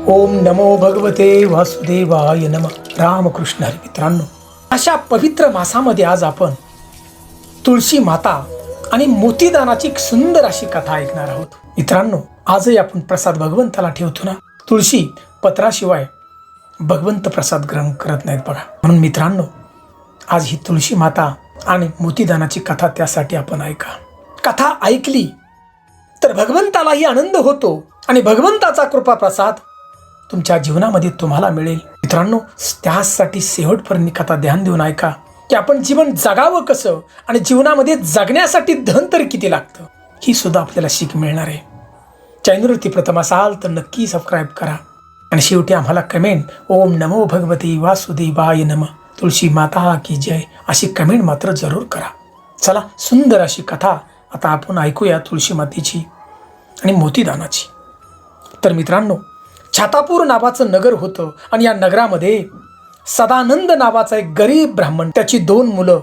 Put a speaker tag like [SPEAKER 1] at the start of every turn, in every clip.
[SPEAKER 1] ओम नमो भगवते वासुदेवाय नमः. रामकृष्ण हरी. मित्रांनो, अशा पवित्र मासामध्ये आज आपण तुळशी माता आणि मोतीदानाची एक सुंदर अशी कथा ऐकणार आहोत. मित्रांनो, आजही आपण प्रसाद भगवंताला ठेवतो ना, तुळशी पत्राशिवाय भगवंत प्रसाद ग्रहण करत नाहीत बघा. म्हणून मित्रांनो, आज ही तुळशी माता आणि मोतीदानाची कथा त्यासाठी आपण ऐका. कथा ऐकली तर भगवंतालाही आनंद होतो आणि भगवंताचा कृपा प्रसाद तुमच्या जीवनामध्ये तुम्हाला मिळेल. मित्रांनो, त्यासाठी शेवटपर्यंत कथा ध्यान देऊन ऐका की आपण जीवन जगावं कसं आणि जीवनामध्ये जगण्यासाठी धन तर किती लागतं, ही सुद्धा आपल्याला शिक मिळणार आहे. चॅनलवरती प्रथम असाल तर नक्की सबस्क्राईब करा आणि शेवटी आम्हाला कमेंट ओम नमो भगवते वासुदेवाय नमः, तुळशी माता की जय अशी कमेंट मात्र जरूर करा. चला, सुंदर अशी कथा आता आपण ऐकूया तुळशी मातेची आणि मोतीदानाची. तर मित्रांनो, छातापूर नावाचं नगर होतं आणि या नगरामध्ये सदानंद नावाचा एक गरीब ब्राह्मण, त्याची 2 मुलं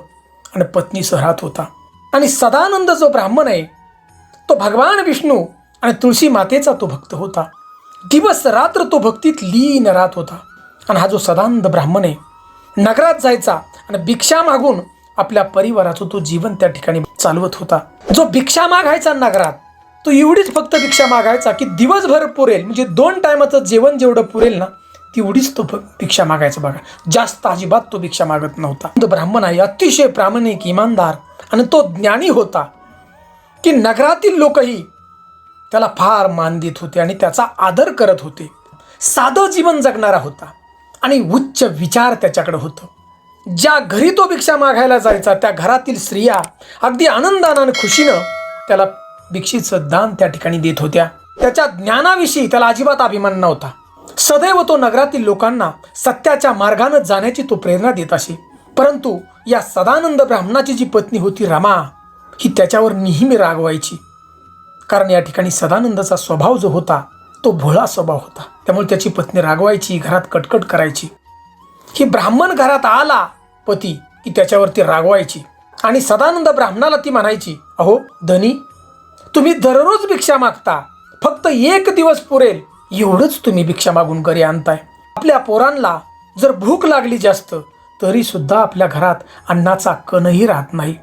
[SPEAKER 1] आणि पत्नीसह राहत होता. आणि सदानंद जो ब्राह्मण आहे तो भगवान विष्णू आणि तुळशी मातेचा तो भक्त होता. दिवस रात्र तो भक्तीत लीन राहत होता. आणि हा जो सदानंद ब्राह्मण आहे नगरात जायचा आणि भिक्षा मागून आपल्या परिवाराचं तो जीवन त्या ठिकाणी चालवत होता. जो भिक्षा मागायचा नगरात तो एवढीच फक्त भिक्षा मागायचा की दिवसभर पुरेल, म्हणजे 2 टायमाचं जेवण जेवढं पुरेल ना तेवढीच तो भिक्षा मागायचा बघा. जास्त अजिबात तो भिक्षा मागत नव्हता. तो ब्राह्मण आहे अतिशय प्रामाणिक, इमानदार आणि तो ज्ञानी होता की नगरातील लोकही त्याला फार मान देत होते आणि त्याचा आदर करत होते. साधं जीवन जगणारा होता आणि उच्च विचार त्याच्याकडे होतं. ज्या घरी तो भिक्षा मागायला जायचा त्या घरातील स्त्रिया अगदी आनंदानं आणि खुशीनं त्याला भिक्षेचं दान त्या ठिकाणी देत होत्या. त्याच्या ज्ञानाविषयी त्याला अजिबात अभिमान नव्हता. सदैव तो नगरातील लोकांना सत्याच्या मार्गाने जाण्याची तो प्रेरणा देत असे. परंतु या सदानंद ब्राह्मणाची जी पत्नी होती रमा, ही त्याच्यावर नेहमी रागवायची. कारण या ठिकाणी सदानंदाचा स्वभाव जो होता तो भोळा स्वभाव होता. त्यामुळे त्याची पत्नी रागवायची, घरात कटकट करायची. ही ब्राह्मण घरात आला पती की त्याच्यावरती रागवायची आणि सदानंद ब्राह्मणाला ती म्हणायची, अहो धनी, तुम्ही दररोज भिक्षा मागता, फक्त 1 दिवस पुरेल एवढंच तुम्ही भिक्षा मागून घरी आणताय. आपल्या पोरांना जर भूक लागली जास्त तरी सुद्धा आपल्या घरात अन्नाचा कणही राहत नाही.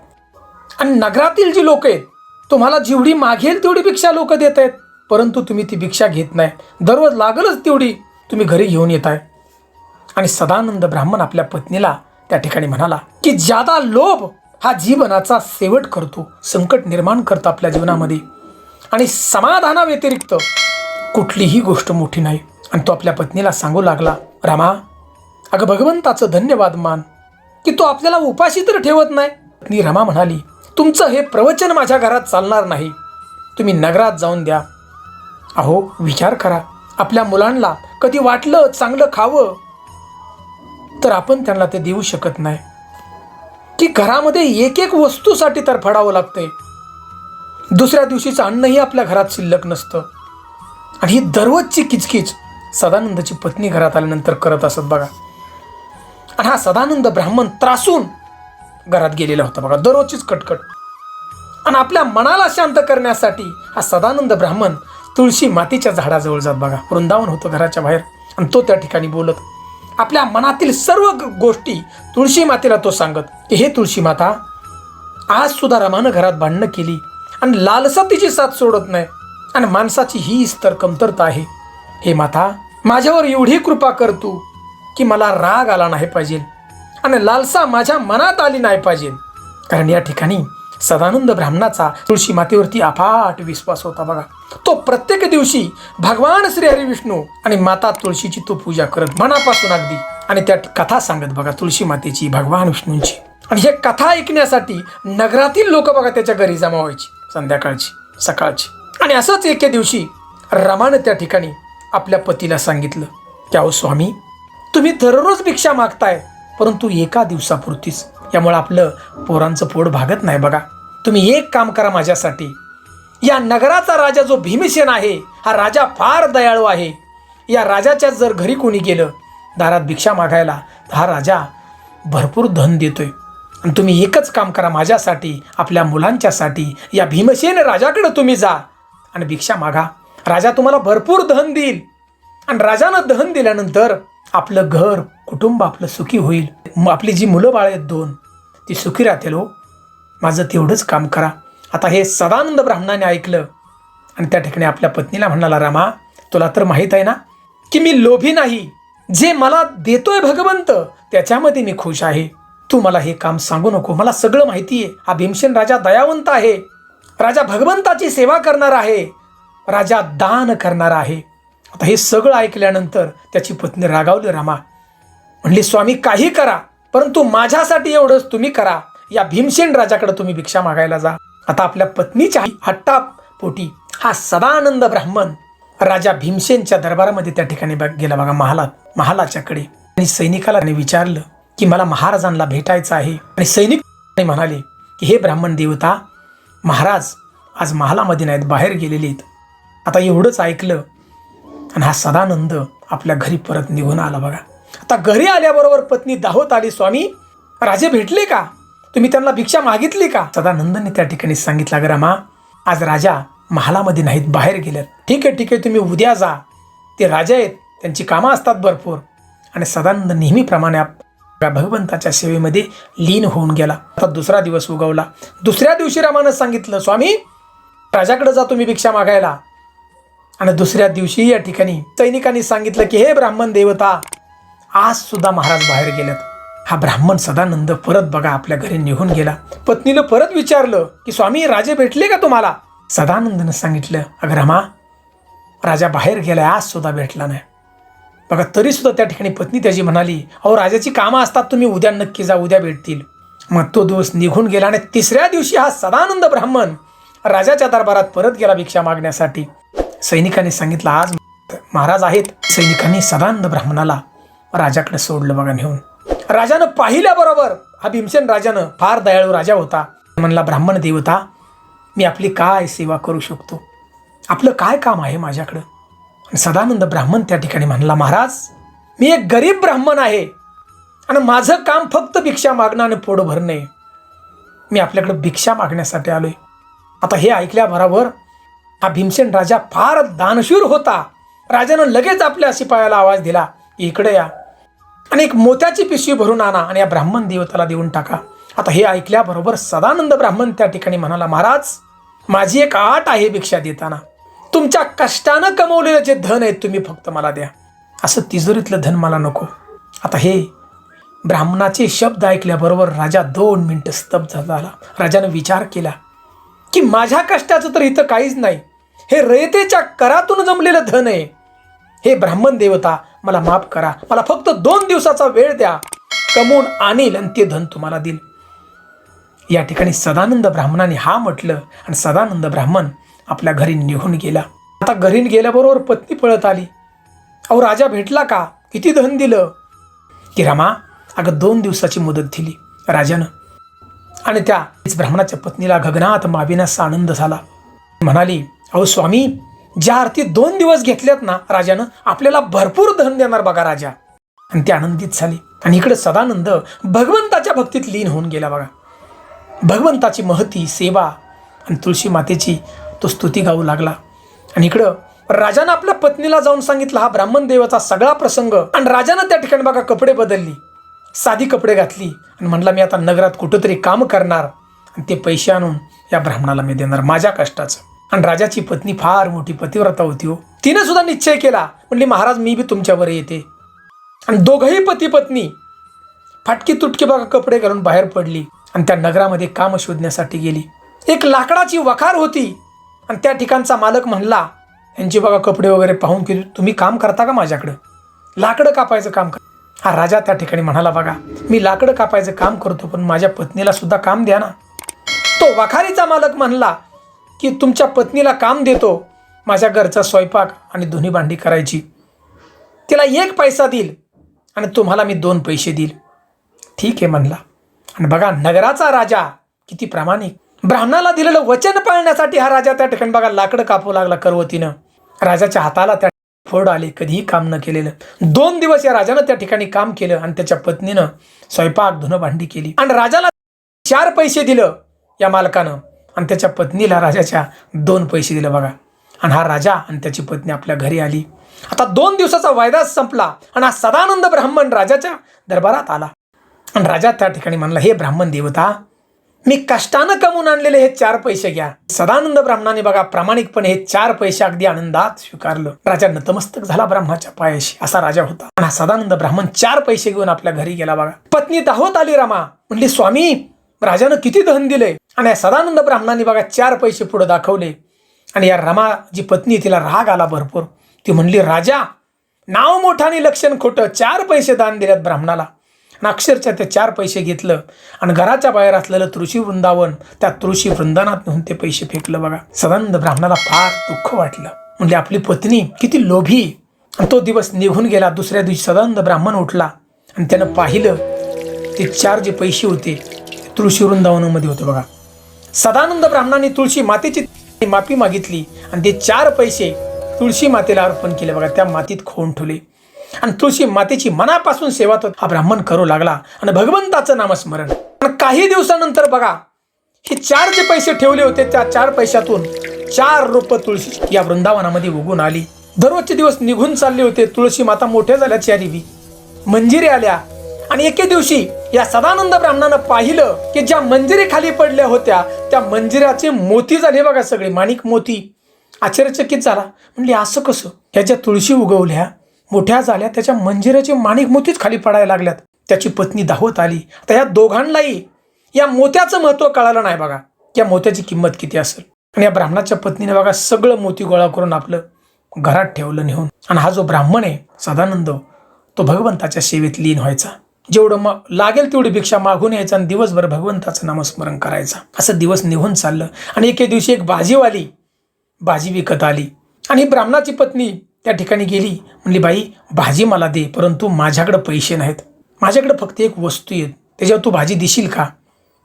[SPEAKER 1] आणि नगरातील जी लोक आहेत तुम्हाला जेवढी मागेल तेवढी भिक्षा लोक देत आहेत, परंतु तुम्ही ती भिक्षा घेत नाही. दररोज लागलच तेवढी तुम्ही घरी घेऊन येताय. आणि सदानंद ब्राह्मण आपल्या पत्नीला त्या ठिकाणी म्हणाला की ज्यादा लोभ हा जीवनाचा शेवट करतो, संकट निर्माण करतो आपल्या जीवनामध्ये आणि समाधाना व्यतिरिक्त कुठलीही गोष्ट मोठी नाही. आणि तो आपल्या पत्नीला सांगू लागला, रमा, अगं भगवंताचं धन्यवाद मान की तो आपल्याला उपाशी तर ठेवत नाही. पत्नी रमा म्हणाली, तुमचं हे प्रवचन माझ्या घरात चालणार नाही, तुम्ही नगरात जाऊन द्या. अहो विचार करा, आपल्या मुलांना कधी वाटलं चांगलं खावं तर आपण त्यांना ते देऊ शकत नाही की घरामध्ये एक वस्तूसाठी तर फडावं लागतंय. दुसऱ्या दिवशीचं अन्नही आपल्या घरात शिल्लक नसतं. आणि ही दररोजची किचकिच सदानंदाची पत्नी घरात आल्यानंतर करत असत बघा. आणि हा सदानंद ब्राह्मण त्रासून घरात गेलेला होता बघा, दररोजचीच कटकट. आणि आपल्या मनाला शांत करण्यासाठी हा सदानंद ब्राह्मण तुळशी मातेच्या झाडाजवळ जात बघा. वृंदावन होतं घराच्या बाहेर आणि तो त्या ठिकाणी बोलत आपल्या मनातील सर्व गोष्टी तुळशी मातेला तो सांगत की हे तुळशी माता, आज सुद्धा रमानं घरात भांडणं केली आणि लालसा तिची साथ सोडत नाही आणि माणसाची ही तर कमतरता आहे. हे माता, माझ्यावर एवढी कृपा कर तू की मला राग आला नाही पाहिजे आणि लालसा माझ्या मनात आली नाही पाहिजे. कारण या ठिकाणी सदानंद ब्राह्मणाचा तुळशी मातेवरती अफाट विश्वास होता बघा. तो प्रत्येक दिवशी भगवान श्री हरी विष्णू आणि माता तुळशीची तो पूजा करत मनापासून अगदी. आणि त्या कथा सांगत बघा तुळशी मातेची, भगवान विष्णूंची. आणि हे कथा ऐकण्यासाठी नगरातील लोक बघा त्याच्या घरी जमा व्हायची, संध्याकाळची सकाळची. आणि असंच एके दिवशी रमानं त्या ठिकाणी आपल्या पतीला सांगितलं की अहो स्वामी, तुम्ही दररोज भिक्षा मागताय परंतु एका दिवसापुरतीच, यामुळे आपलं पोरांचं पोट भागत नाही बघा. तुम्ही एक काम करा माझ्यासाठी, या नगराचा राजा जो भीमसेन आहे हा राजा फार दयाळू आहे. या राजाच्या जर घरी कोणी गेलं दारात भिक्षा मागायला तर हा राजा भरपूर धन देतोय. आणि तुम्ही एकच काम करा माझ्यासाठी, आपल्या मुलांच्यासाठी या भीमसेन राजाकडे तुम्ही जा आणि भिक्षा मागा. राजा तुम्हाला भरपूर धन देईल आणि राजानं दहन दिल्यानंतर आपलं घर कुटुंब आपलं सुखी होईल, आपली जी मुलं बाळ आहेत 2 ती सुखी राहतील. हो, माझं तेवढंच काम करा. आता हे सदानंद ब्राह्मणाने ऐकलं आणि त्या ठिकाणी आपल्या पत्नीला म्हणाला, रामा, तुला तर माहीत आहे ना की मी लोभी नाही, जे मला देतोय भगवंत त्याच्यामध्ये मी खुश आहे. तू मला हे काम सांगू नको, मला सगळं माहिती आहे. हा भीमसेन राजा दयावंत आहे, राजा भगवंताची सेवा करणार आहे, राजा दान करणार आहे. आता हे सगळं ऐकल्यानंतर त्याची पत्नी रागावली. रामा म्हणली, स्वामी काही करा, परंतु माझ्यासाठी एवढंच तुम्ही करा, या भीमसेन राजाकडे तुम्ही भिक्षा मागायला जा. आता आपल्या पत्नीच्या हट्टापोटी हा सदानंद ब्राह्मण राजा भीमसेनच्या दरबारामध्ये त्या ठिकाणी गेला बघा, महालाच्याकडे. आणि सैनिकाला विचारलं की मला महाराजांना भेटायचं आहे. आणि सैनिक म्हणाले की हे ब्राह्मण देवता, महाराज आज महालामध्ये नाहीत, बाहेर गेलेले आहेत. आता एवढंच ऐकलं आणि हा सदानंद आपल्या घरी परत निघून आला बघा. आता घरी आल्याबरोबर पत्नी धावत आली, स्वामी राजे भेटले का, तुम्ही त्यांना भिक्षा मागितली का. सदानंदने त्या ठिकाणी सांगितलं, अगं रामा, आज राजा महालामध्ये नाहीत, बाहेर गेल्यात. ठीक आहे, तुम्ही उद्या जा, ते राजा आहेत, त्यांची कामं असतात भरपूर. आणि सदानंद नेहमीप्रमाणे भगवंताच्या सेवेमध्ये लीन होऊन गेला. आता दुसरा दिवस उगवला. दुसऱ्या दिवशी रामानं सांगितलं, स्वामी राजाकडे जा तुम्ही भिक्षा मागायला. आणि दुसऱ्या दिवशी या ठिकाणी सैनिकांनी सांगितलं की हे ब्राह्मण देवता, आज सुद्धा महाराज बाहेर गेलेत. हा ब्राह्मण सदानंद परत बघा आपल्या घरी निघून गेला. पत्नीनं परत विचारलं की स्वामी राजे भेटले का तुम्हाला. सदानंदनं सांगितलं, अगं रामा, राजा बाहेर गेलाय, आज सुद्धा भेटला नाही. बघा तरी सुद्धा त्या ठिकाणी पत्नी त्याची म्हणाली, अहो राजाची कामं असतात, तुम्ही उद्या नक्की जा, उद्या भेटतील. मग तो दिवस निघून गेला आणि तिसऱ्या दिवशी हा सदानंद ब्राह्मण राजाच्या दरबारात परत गेला भिक्षा मागण्यासाठी. सैनिकांनी सांगितलं आज महाराज आहेत. सैनिकांनी सदानंद ब्राह्मणाला राजाकडे सोडलं बघा नेऊन. राजानं पाहिल्याबरोबर हा भीमसेन राजानं, फार दयाळू राजा होता, म्हणला, ब्राह्मण देवता, मी आपली काय सेवा करू शकतो, आपलं काय काम आहे माझ्याकडं. सदानंद ब्राह्मण त्या ठिकाणी म्हणला, महाराज मी एक गरीब ब्राह्मण आहे आणि माझं काम फक्त भिक्षा मागणं आणि पोट भरणे, मी आपल्याकडे भिक्षा मागण्यासाठी आलोय. आता हे ऐकल्याबरोबर हा भीमसेन राजा फार दानशूर होता. राजानं लगेच आपल्या शिपायाला आवाज दिला, इकडे या आणि एक मोत्याची पिशवी भरून आणा आणि या ब्राह्मण देवताला देऊन टाका. आता हे ऐकल्याबरोबर सदानंद ब्राह्मण त्या ठिकाणी म्हणाला, महाराज माझी एक अट आहे, भिक्षा देताना तुमच्या कष्टानं कमवलेलं जे धन आहे तुम्ही फक्त मला द्या, असं तिजोरीतलं धन मला नको. आता हे ब्राह्मणाचे शब्द ऐकल्याबरोबर राजा 2 मिनिटं स्तब्ध झाला. राजानं विचार केला की माझ्या कष्टाचं तर इथं काहीच नाही, हे रयतेच्या करातून जमलेलं धन आहे. हे ब्राह्मण देवता मला माफ करा, मला फक्त 2 दिवसाचा वेळ द्या, कमवून आणील आणि ते धन तुम्हाला देईल. या ठिकाणी सदानंद ब्राह्मणाने हा म्हटलं आणि सदानंद ब्राह्मण आपल्या घरी निघून गेला. आता घरी गेल्याबरोबर पत्नी पळत आली, अहो राजा भेटला का, किती धन दिलं. की रामा, अगं 2 दिवसाची मुदत दिली राजानं. आणि त्या ब्राह्मणाच्या पत्नीला गगनात माविनासा आनंद झाला. म्हणाली, अहो स्वामी, ज्या अर्थी 2 दिवस घेतल्यात ना राजानं, आपल्याला भरपूर धन देणार बघा राजा. आणि ती आनंदित झाली. आणि इकडे सदानंद भगवंताच्या भक्तीत लीन होऊन गेला बघा. भगवंताची महती, सेवा आणि तुळशी मातेची तो स्तुती गाऊ लागला. आणि इकडं राजानं आपल्या पत्नीला जाऊन सांगितलं हा ब्राह्मण देवाचा सगळा प्रसंग. आणि राजानं त्या ठिकाणी बघा कपडे बदलली, साधी कपडे घातली आणि म्हणला, मी आता नगरात कुठंतरी काम करणार आणि ते पैसे आणून या ब्राह्मणाला मी देणार माझ्या कष्टाचं. आणि राजाची पत्नी फार मोठी पतिव्रता होती हो. तिने सुद्धा निश्चय केला, म्हणली, महाराज मी बी तुमच्यावर येते. आणि दोघंही पती पत्नी फाटकी तुटकी बघा कपडे घालून बाहेर पडली आणि त्या नगरामध्ये काम शोधण्यासाठी गेली. एक लाकडाची वखार होती आणि त्या ठिकाणचा मालक म्हणला, यांची बघा कपडे वगैरे पाहून की तुम्ही काम करता का माझ्याकडं, लाकडं कापायचं काम कर. हा राजा त्या ठिकाणी म्हणाला, बघा मी लाकडं कापायचं काम करतो, पण माझ्या पत्नीला सुद्धा काम द्या ना. तो वखारीचा मालक म्हणला की तुमच्या पत्नीला काम देतो, माझ्या घरचा स्वयंपाक आणि धुणी भांडी करायची, तिला 1 पैसा देईल आणि तुम्हाला मी 2 पैसे देईल. ठीक आहे म्हणला. आणि बघा नगराचा राजा किती प्रामाणिक, ब्राह्मणाला दिलेलं वचन पाळण्यासाठी हा राजा त्या ठिकाणी बघा लाकडं कापू लागला करवतीनं. राजाच्या हाताला त्या फोड आले, कधीही काम न केलेलं. 2 दिवस या राजानं त्या ठिकाणी काम केलं आणि त्याच्या पत्नीनं स्वयंपाक धुणं भांडी केली. आणि राजाला 4 पैसे दिलं या मालकानं आणि त्याच्या पत्नीला राजाच्या 2 पैसे दिलं बघा. आणि हा राजा आणि त्याची पत्नी आपल्या घरी आली. आता 2 दिवसाचा वायदा संपला आणि हा सदानंद ब्राह्मण राजाच्या दरबारात आला. आणि राजा त्या ठिकाणी म्हणला, हे ब्राह्मण देवता, मी कष्टानं कमवून आणलेले हे 4 पैसे घ्या. सदानंद ब्राह्मणाने बघा प्रामाणिकपणे हे 4 पैसे अगदी आनंदात स्वीकारलं. राजा नतमस्तक झाला ब्राह्मणाच्या पायाशी. असा राजा होता. आणि हा सदानंद ब्राह्मण 4 पैसे घेऊन आपल्या घरी गेला बघा. पत्नी दाहोत आली रमा, म्हणली, स्वामी राजानं किती धन दिले. आणि या सदानंद ब्राह्मणाने बघा 4 पैसे पुढे दाखवले. आणि या रमा जी पत्नी, तिला राग आला भरपूर. ती म्हणली, राजा नाव मोठं आणि लक्षण खोटं, 4 पैसे दान दिल्यात ब्राह्मणाला. आणि अक्षरशः ते 4 पैसे घेतलं आणि घराच्या बाहेर असलेलं तुळशी वृंदावन, त्या तुळशी वृंदावनात नेऊन ते पैसे फेकलं बघा. सदानंद ब्राह्मणाला फार दुःख वाटलं. म्हणजे आपली पत्नी किती लोभी. आणि तो दिवस निघून गेला. दुसऱ्या दिवशी सदानंद ब्राह्मण उठला आणि त्यानं पाहिलं ते 4 जे पैसे होते तुळशी वृंदावनामध्ये होते बघा. सदानंद ब्राह्मणाने तुळशी मातेची माफी मागितली आणि ते 4 पैसे तुळशी मातेला अर्पण केले बघा. त्या मातीत खोवून ठेवले आणि तुळशी मातेची मनापासून सेवा तो हा ब्राह्मण करू लागला आणि भगवंताचं नामस्मरण. आणि काही दिवसानंतर बघा, हे 4 जे पैसे ठेवले होते त्या 4 पैशातून 4 रोपं तुळशी या वृंदावनामध्ये उगून आली. दररोजचे दिवस निघून चालले होते. तुळशी माता मोठ्या झाल्या, 4 मंजिरी आल्या. आणि एके दिवशी या सदानंद ब्राह्मणानं पाहिलं की ज्या मंजिरी खाली पडल्या होत्या त्या मंजिराचे मोती झाले बघा, सगळे माणिक मोती. आश्चर्यचकित झाला. म्हणले, असं कसं? ह्याच्या तुळशी उगवल्या, मोठ्या झाल्या, त्याच्या मंजिराचे माणिक मोतीच खाली पडायला लागल्यात. त्याची पत्नी दाहोत आली. तर या दोघांनाही या मोत्याचं महत्व कळालं नाही बघा, या मोत्याची किंमत किती असेल. आणि या ब्राह्मणाच्या पत्नीने बघा सगळं मोती गोळा करून आपलं घरात ठेवलं नेऊन. आणि हा जो ब्राह्मण आहे सदानंद, तो भगवंताच्या सेवेत लीन व्हायचा. जेवढं लागेल तेवढी भिक्षा मागून यायचा आणि दिवसभर भगवंताचं नामस्मरण करायचा. असं दिवस निघून चाललं. आणि एके दिवशी एक भाजीवाली भाजी विकत आली आणि ब्राह्मणाची पत्नी त्या ठिकाणी गेली. म्हणली, बाई भाजी मला दे, परंतु माझ्याकडे पैसे नाहीत, माझ्याकडे फक्त एक वस्तू आहे, त्याच्यावर तू भाजी देशील का?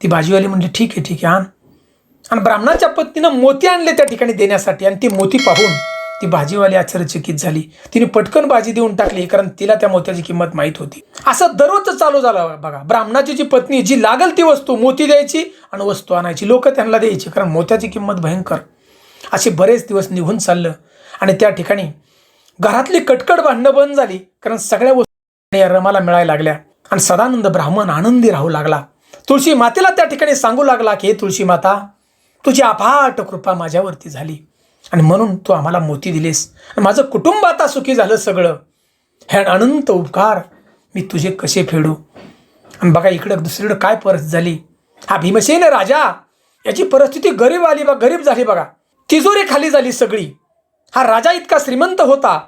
[SPEAKER 1] ती भाजीवाली म्हणली, ठीक आहे आण. आणि ब्राह्मणाच्या पत्नीनं मोती आणले त्या ठिकाणी देण्यासाठी. आणि ती मोती पाहून ती भाजीवाली आश्चर्यचकित झाली. तिने पटकन भाजी देऊन टाकली, कारण तिला त्या मोत्याची किंमत माहीत होती. असं दररोज चालू झालं बघा. ब्राह्मणाची जी पत्नी जी लागल ती वस्तू मोती द्यायची आणि वस्तू आणायची, लोक त्यांना द्यायची, कारण मोत्याची किंमत भयंकर. असे बरेच दिवस निघून चाललं. आणि त्या ठिकाणी घरातली कटकट भांडणं बंद झाली, कारण सगळ्या वस्तू या रमाला मिळायला लागल्या. आणि सदानंद ब्राह्मण आनंदी राहू लागला. तुळशी मातेला त्या ठिकाणी सांगू लागला की, हे तुळशी माता, तुझी अफाट कृपा माझ्यावरती झाली आणि म्हणून तू आम्हाला मोती दिलेस. माझं कुटुंब आता सुखी झालं सगळं. हे अनंत उपकार मी तुझे कसे फेडू. आणि बघा इकडं दुसरीकडं काय परिस्थिती झाली. हा भीमसेन राजा, याची परिस्थिती गरीब झाली बघा. तिजोरी खाली झाली सगळी. हा राजा इतका श्रीमंत होता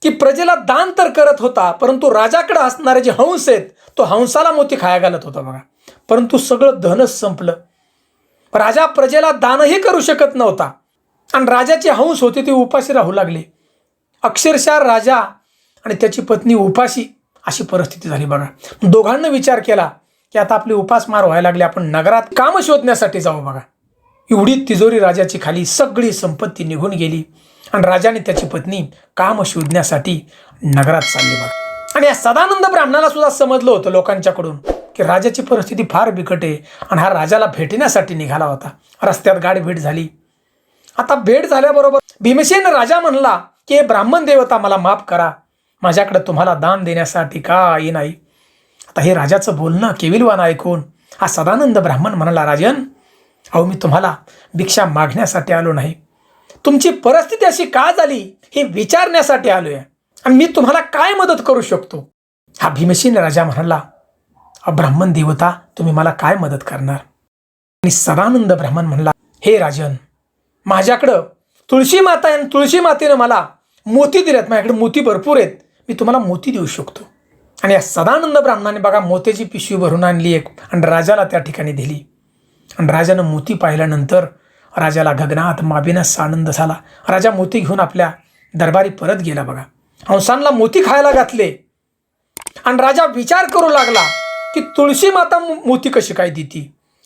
[SPEAKER 1] की प्रजेला दान तर करत होता, परंतु राजाकडे असणारे जे हंस आहेत तो हंसाला मोती खाया घालत होता बघा. परंतु सगळं धनच संपलं. राजा प्रजेला दानही करू शकत नव्हता आणि राजाचे हंस होते ते उपाशी राहू लागले. अक्षरशः राजा आणि त्याची पत्नी उपाशी, अशी परिस्थिती झाली बघा. दोघांनी विचार केला की आता आपली उपासमार व्हायला लागली, आपण नगरात काम शोधण्यासाठी जाऊ बघा. एवढी तिजोरी राजाची खाली, सगळी संपत्ती निघून गेली. आणि राजाने त्याची पत्नी काम शोधण्यासाठी नगरात चालली बघा. आणि या सदानंद ब्राह्मणाला सुद्धा समजलं होतं लोकांच्याकडून की राजाची परिस्थिती फार बिकट आहे आणि हा राजाला भेटण्यासाठी निघाला होता. रस्त्यात गाडी भेट झाली. आता भेट झाल्याबरोबर भीमसेन राजा म्हणला की, हे ब्राह्मण देवता मला माफ करा, माझ्याकडे तुम्हाला दान देण्यासाठी काही नाही. आता हे राजाचं बोलणं केविलवान ऐकून हा सदानंद ब्राह्मण म्हणाला, राजन, अहो मी तुम्हाला भिक्षा मागण्यासाठी आलो नाही, तुमची परिस्थिती अशी का झाली हे विचारण्यासाठी आलोय आणि मी तुम्हाला काय मदत करू शकतो. हा भीमसेन राजा म्हणाला, ब्राह्मण देवता तुम्ही मला काय मदत करणार. आणि सदानंद ब्राह्मण म्हणला, हे राजन, माझ्याकडं तुळशी माता आहे, तुळशी मातेनं मला मोती दिल्यात, माझ्याकडे मोती भरपूर आहेत, मी तुम्हाला मोती देऊ शकतो. आणि या सदानंद ब्राह्मणाने बघा मोत्याची पिशवी भरून आणली एक आणि राजाला त्या ठिकाणी दिली. आणि राजानं मोती पाहिल्यानंतर राजाला गगनात माविनास आनंद झाला. राजा मोती घेऊन आपल्या दरबारी परत गेला बघा. हंसांना मोती खायला घातले आणि राजा विचार करू लागला की तुळशी माता मोती कशी काय देती.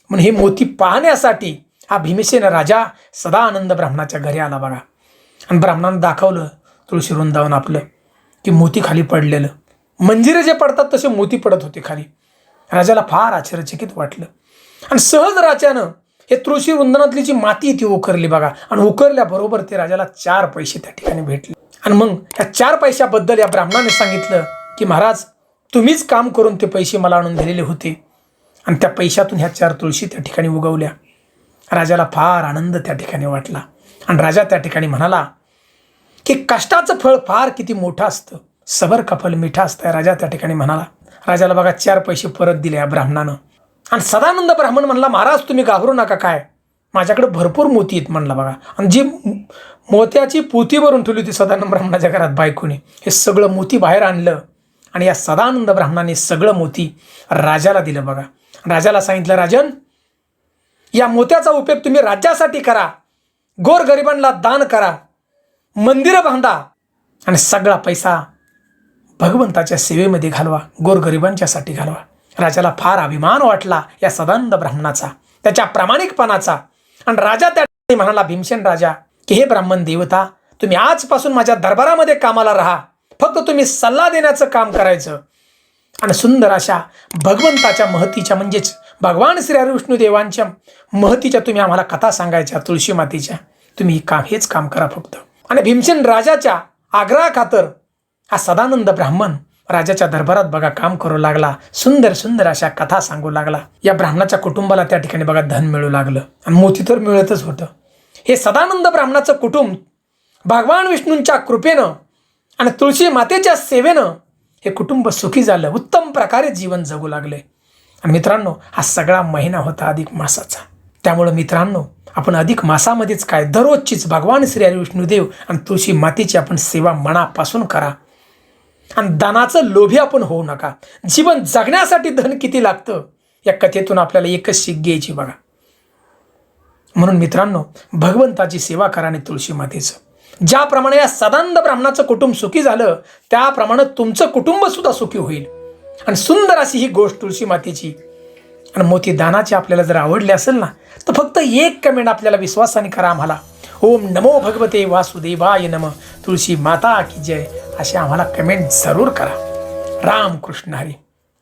[SPEAKER 1] म्हणून हे मोती पाहण्यासाठी हा भीमसेन राजा सदानंद ब्राह्मणाच्या घरी आला बघा. आणि ब्राह्मणानं दाखवलं तुळशी वृंदावन आपलं की मोती खाली पडलेलं, मंजिरे जे पडतात तसे मोती पडत होते खाली. राजाला फार आश्चर्यचकित वाटलं आणि सहज राजानं हे तुळशी वृंदावनातली जी माती ती उकरली बघा. आणि उकरल्याबरोबर ते राजाला 4 पैसे त्या ठिकाणी भेटले. आणि मग या 4 पैशाबद्दल या ब्राह्मणाने सांगितलं की महाराज, तुम्हीच काम करून ते पैसे मला आणून दिलेले होते आणि त्या पैशातून ह्या 4 तुळशी त्या ठिकाणी उगवल्या. राजाला फार आनंद त्या ठिकाणी वाटला आणि राजा त्या ठिकाणी म्हणाला की कष्टाचं फळ फार किती मोठं असतं, सबर का फल मिठा असतं. राजा त्या ठिकाणी म्हणाला. राजाला बघा 4 पैसे परत दिले या ब्राह्मणानं. आणि सदानंद ब्राह्मण म्हणला, महाराज तुम्ही घाबरू नका, काय माझ्याकडे भरपूर मोती आहेत म्हणला बघा. आणि जी मोत्याची पोती भरून ठेवली होती सदानंद ब्राह्मणाच्या घरात बायकोने, हे सगळं मोती बाहेर आणलं आणि या सदानंद ब्राह्मणाने सगळं मोती राजाला दिलं बघा. राजाला सांगितलं, राजन, या मोत्याचा उपयोग तुम्ही राज्यासाठी करा, गोरगरिबांना दान करा, मंदिरं बांधा आणि सगळा पैसा भगवंताच्या सेवेमध्ये घालवा, गोरगरिबांच्यासाठी घालवा. राजाला फार अभिमान वाटला या सदानंद ब्राह्मणाचा, त्याच्या प्रामाणिकपणाचा. आणि राजा त्या ठिकाणी म्हणाला, भीमसेन राजा, की हे ब्राह्मण देवता, तुम्ही आजपासून माझ्या दरबारामध्ये कामाला राहा, फक्त तुम्ही सल्ला देण्याचं काम करायचं आणि सुंदर अशा भगवंताच्या महतीच्या म्हणजेच भगवान श्री हरिविष्णू देवांच्या महतीच्या तुम्ही आम्हाला कथा सांगायच्या, तुळशी मातेच्या. तुम्ही हेच काम करा फक्त. आणि भीमसेन राजाच्या आग्रहाखातर हा सदानंद ब्राह्मण राजाच्या दरबारात बघा काम करू लागला, सुंदर सुंदर अशा कथा सांगू लागला. या ब्राह्मणाच्या कुटुंबाला त्या ठिकाणी बघा धन मिळू लागलं आणि मोती तर मिळतच होतं. हे सदानंद ब्राह्मणाचं कुटुंब भगवान विष्णूंच्या कृपेनं आणि तुळशी मातेच्या सेवेनं हे कुटुंब सुखी झालं, उत्तम प्रकारे जीवन जगू लागले. आणि मित्रांनो, हा सगळा महिना होता अधिक मासाचा. त्यामुळं मित्रांनो, आपण अधिक मासामध्येच काय दररोजचीच भगवान श्री हरिविष्णुदेव आणि तुळशी मातेची आपण सेवा मनापासून करा आणि दानाचं लोभी आपण होऊ नका. जीवन जगण्यासाठी धन किती लागतं या कथेतून आपल्याला एकच शिक घ्यायची बघा. म्हणून मित्रांनो, भगवंताची सेवा करा आणि तुळशी मातेचं. ज्याप्रमाणे या सदानंद ब्राह्मणाचं कुटुंब सुखी झालं, त्याप्रमाणे तुमचं कुटुंब सुद्धा सुखी होईल. आणि सुंदर अशी ही गोष्ट तुळशी मातेची आणि मोती दानाची आपल्याला जर आवडली असेल ना, तर फक्त एक कमेंट आपल्याला विश्वासाने करा आम्हाला, ओम नमो भगवते वासुदेवाय नमः, तुळशी माता की जय, अशी आम्हाला कमेंट जरूर करा. राम कृष्ण हरी.